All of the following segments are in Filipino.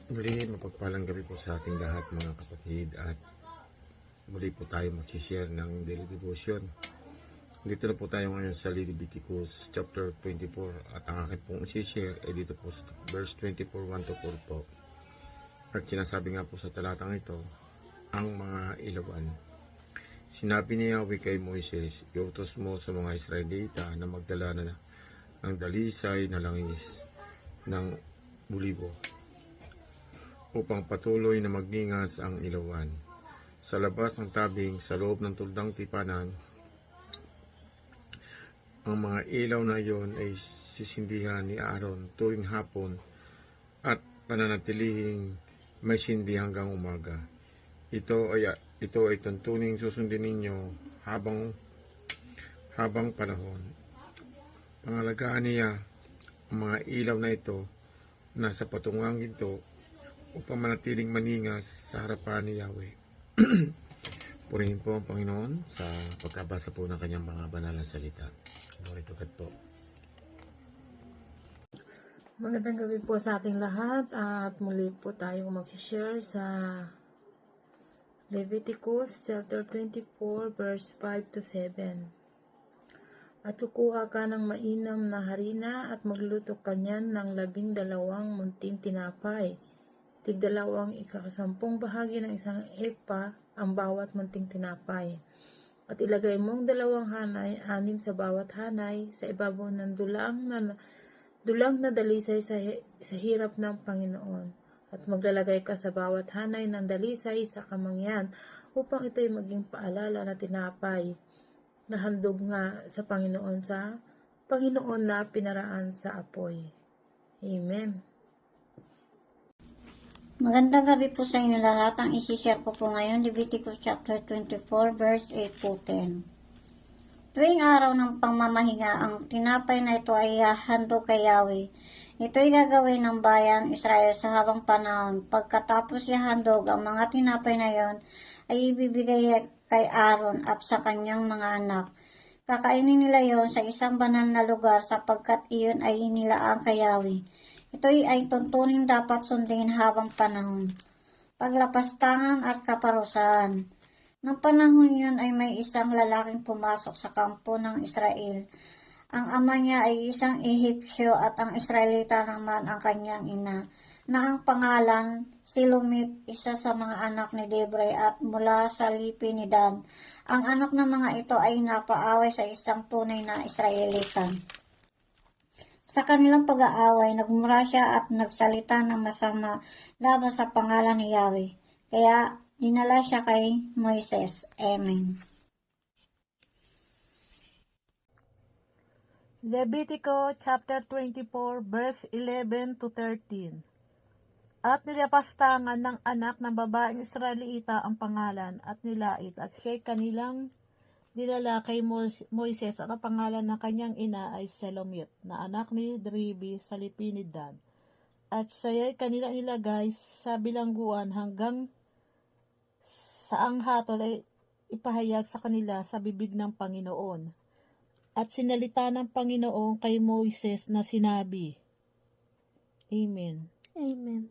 Muli, mapagpalang gabi po sa ating lahat mga kapatid at muli po tayo mag-share ng daily devotion. Dito na po tayo ngayon sa Leviticus chapter 24 at ang akin pong i-share ay dito po sa verse 24, 1 to 4 po. At sinasabi nga po sa talatang ito, ang mga ilawan. Sinabi ni Yahweh kay Moises, iutos mo sa mga Israelita na magdala na ng dalisay na langis ng bulibo upang patuloy na magningas ang ilawan. Sa labas ng tabing, sa loob ng tuldang tipanan, ang mga ilaw na iyon ay sisindihan ni Aaron tuwing hapon at pananatilihing may sindi hanggang umaga. Ito ay tuntuning susundin ninyo habang panahon. Pangalagaan niya ang mga ilaw na ito na sa patungang ginto upang manatiling maningas sa harapan ni Yahweh. Purihin po ang Panginoon sa pagkabasa po ng kanyang mga banal na salita. Glory to God po. Magandang gabi po sa ating lahat at muli po tayong mag-share sa Leviticus chapter 24 verse 5 to 7. At kukuha ka ng mainam na harina at magluto ka niyan ng 12 munting tinapay. Tig-2 ika-10 bahagi ng isang epa ang bawat munting tinapay. At ilagay mong 2 hanay, 6 sa bawat hanay, sa ibabaw ng dulang na dalisay sa hirap ng Panginoon. At maglalagay ka sa bawat hanay ng dalisay sa kamangyan upang ito'y maging paalala na tinapay na handog nga sa Panginoon na pinaraan sa apoy. Amen. Magandang gabi po sa inyo lahat. Ang isi-share ko po ngayon, Leviticus chapter 24, verse 8 to 10. Tuwing araw ng pangmamahinga, ang tinapay na ito ay handog kay Yahweh. Ito ay gagawin ng bayan Israel sa habang panahon. Pagkatapos ihandog ang mga tinapay na yon, ay ibibigay kay Aaron at sa kanyang mga anak. Kakainin nila yon sa isang banal na lugar sapagkat iyon ay inilaan kay Yahweh. Ito ay tuntunin dapat sundin habang panahon. Paglapastangan at kaparusahan. Nang panahon yun ay may isang lalaking pumasok sa kampo ng Israel. Ang ama niya ay isang Ehipsyo at ang Israelita naman ang kanyang ina, na ang pangalan Silumit, isa sa mga anak ni Debre at mula sa lipi ni Dan. Ang anak ng mga ito ay napaaway sa isang tunay na Israelita. Sa kanilang pag-aaway, nagmura siya at nagsalita ng masama laban sa pangalan ni Yahweh. Kaya dinala siya kay Moises. Amen. Levitico chapter 24 verse 11 to 13. At nilapastangan ng anak ng babaeng Israelita ang pangalan at nilait at siya'y kanilang dinala kay Moises at ang pangalan ng kanyang ina ay Selomit na anak ni Dribi sa lipi ni Dan. At siya'y kanila nilagay sa bilangguan hanggang sa ang hatol ay ipahayag sa kanila sa bibig ng Panginoon. At sinalita ng Panginoon kay Moises na sinabi, Amen. Amen.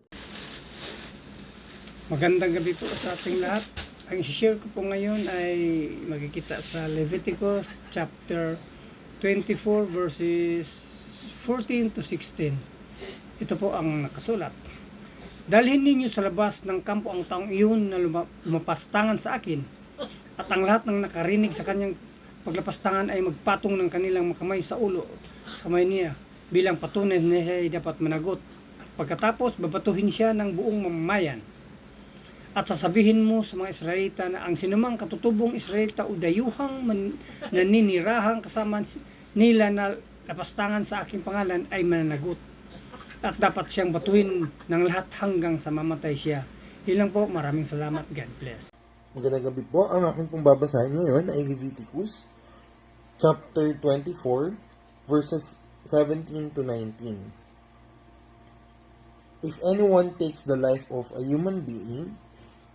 Magandang gabi po sa ating lahat. Ang i-share ko po ngayon ay makikita sa Leviticus chapter 24 verses 14 to 16. Ito po ang nakasulat. Dalhin ninyo sa labas ng kampo ang taong iyon na lumapastangan sa akin, at ang lahat ng nakarinig sa kanyang paglapastangan ay magpatong ng kanilang makamay sa ulo, kamay niya, bilang patunay na siya ay dapat managot. Pagkatapos, babatuhin siya ng buong mamamayan. At sasabihin mo sa mga Israelita na ang sinumang katutubong Israelita o dayuhang naninirahang kasama nila na lapastangan sa aking pangalan ay mananagot. At dapat siyang batuhin ng lahat hanggang sa mamatay siya. Ilang po, maraming salamat. God bless. Magandang gabi po. Ang aking pong babasahin ngayon ay Leviticus chapter 24 verses 17 to 19. If anyone takes the life of a human being,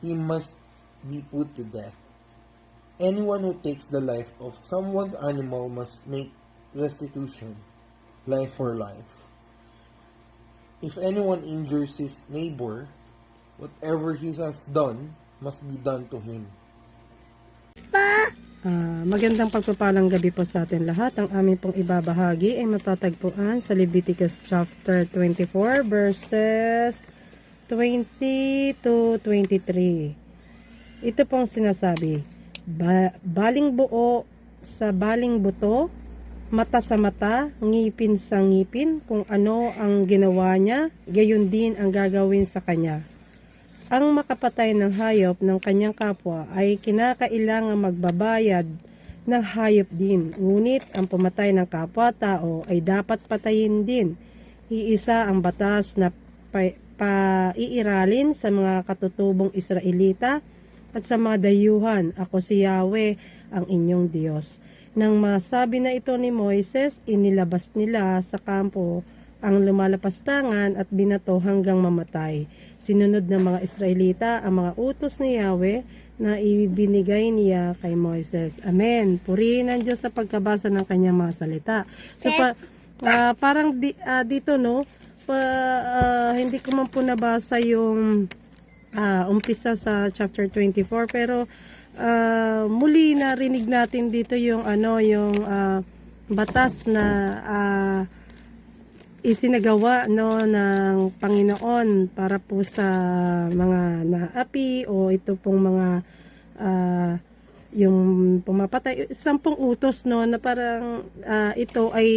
he must be put to death. Anyone who takes the life of someone's animal must make restitution, life for life. If anyone injures his neighbor, whatever he has done must be done to him. Magandang pagpapalang gabi po sa atin lahat. Ang aming pong ibabahagi ay matatagpuan sa Leviticus chapter 24 verses 20 to 23. Ito pong sinasabi, baling buo sa baling buto, mata sa mata, ngipin sa ngipin, kung ano ang ginawa niya, gayon din ang gagawin sa kanya. Ang makapatay ng hayop ng kanyang kapwa ay kinakailangang magbabayad ng hayop din. Ngunit ang pumatay ng kapwa-tao ay dapat patayin din. Iisa ang batas na paiiralin sa mga katutubong Israelita at sa mga dayuhan. Ako si Yahweh, ang inyong Diyos. Nang masabi na ito ni Moises, inilabas nila sa kampo ang lumalapastangan at binato hanggang mamatay. Sinunod ng mga Israelita ang mga utos ni Yahweh na ibinigay niya kay Moises. Amen. Purihin ang Diyos sa pagkabasa ng kanyang mga salita. So, parang dito, no, hindi ko man po nabasa yung umpisa sa chapter 24, pero muli narinig natin dito yung yung batas na isinagawa ng Panginoon para po sa mga naapi o ito pong mga yung pumapatay, 10 utos na parang ito ay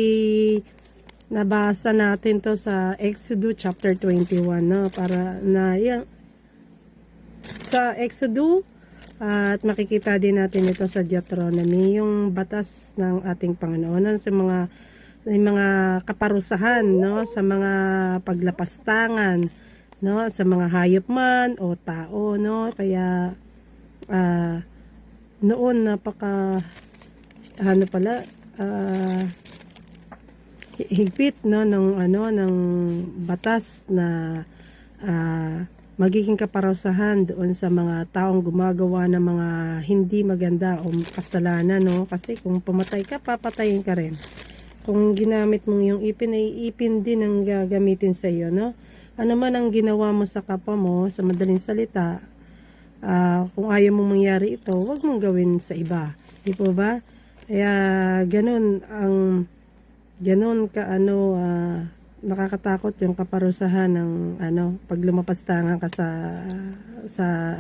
nabasa natin to sa Exodus chapter 21 para na yung sa Exodus at makikita din natin ito sa Deuteronomy, yung batas ng ating Panginoon sa mga kaparusahan sa mga paglapastangan sa mga hayop man o tao kaya noon napaka higpit ng batas na magiging kaparusahan doon sa mga taong gumagawa ng mga hindi maganda o kasalanan kasi kung pumatay ka, papatayin ka rin. Kung ginamit mo yung ipin, ay ipin din ang gagamitin sa iyo, Ano man ang ginawa mo sa kapwa mo, sa madaling salita, kung ayaw mong mangyari ito, huwag mong gawin sa iba. Di po ba? Kaya ganun nakakatakot yung kaparusahan ng pag lumapastangan ka sa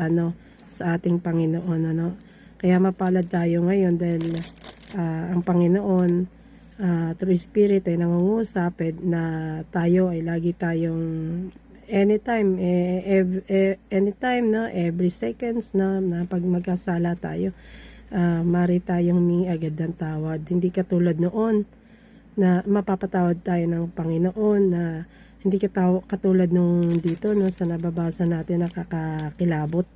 ating Panginoon, Kaya mapalad tayo ngayon dahil ang Panginoon through Spirit ay nangungusap na tayo ay lagi tayong anytime every seconds na pag magkasala tayo mari tayong humingi agad ng tawad. Hindi katulad noon na mapapatawad tayo ng Panginoon, na hindi katulad nung dito sa nababasa natin na kakakilabot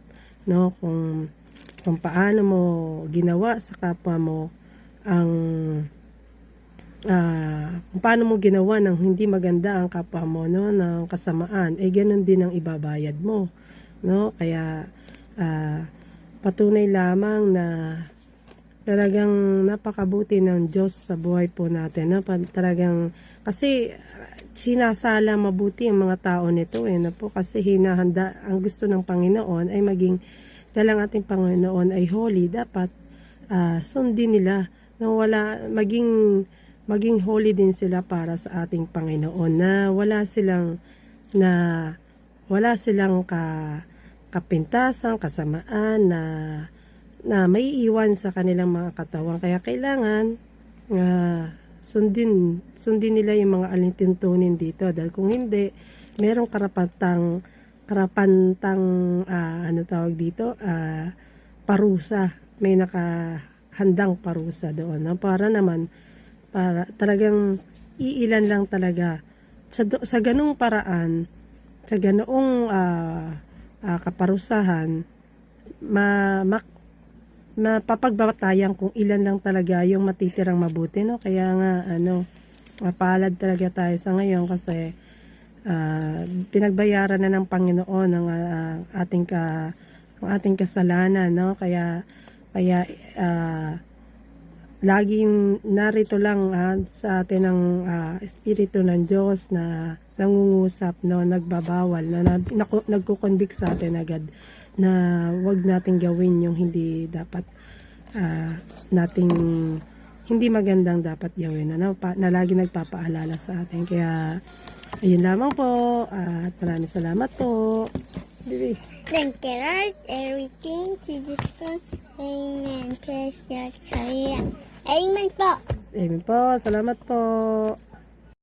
kung paano mo ginawa sa kapwa mo ang kung paano mo ginawa ng hindi maganda ang kapwa mo ng kasamaan, ganun din ang ibabayad mo, kaya patunay lamang na talagang napakabuti ng Diyos sa buhay po natin, talagang kasi sinasala mabuti ang mga tao nito kasi hinahanda ang gusto ng Panginoon ay maging dalang ating Panginoon ay holy, dapat sundin nila maging holy din sila para sa ating Panginoon, na wala silang kapintasan, kasamaan na may iwan sa kanilang mga katawan. Kaya kailangan sundin nila yung mga alintuntunin dito, dahil kung hindi, merong karapatang parusa, may nakahandang parusa doon, para talagang iilan lang talaga sa ganung paraan, sa ganoong kaparusahan, mapapagbatayan kung ilan lang talaga yung matitirang mabuti, Kaya nga mapalad talaga tayo sa ngayon kasi pinagbayaran na ng Panginoon ang ating kasalanan, Kaya laging narito lang sa atin ang Espiritu ng Diyos na nangungusap, no, nagbabawal, nagkukonvict sa atin agad na wag nating gawin yung hindi dapat nating hindi magandang dapat gawin, ano, na lagi nagpapaalala sa atin. Kaya ayun lamang po, at maraming salamat po. Bibi. Thank you, Lord. Everything to this one. Amen. Praise God. Amen po. Amen po. Salamat po.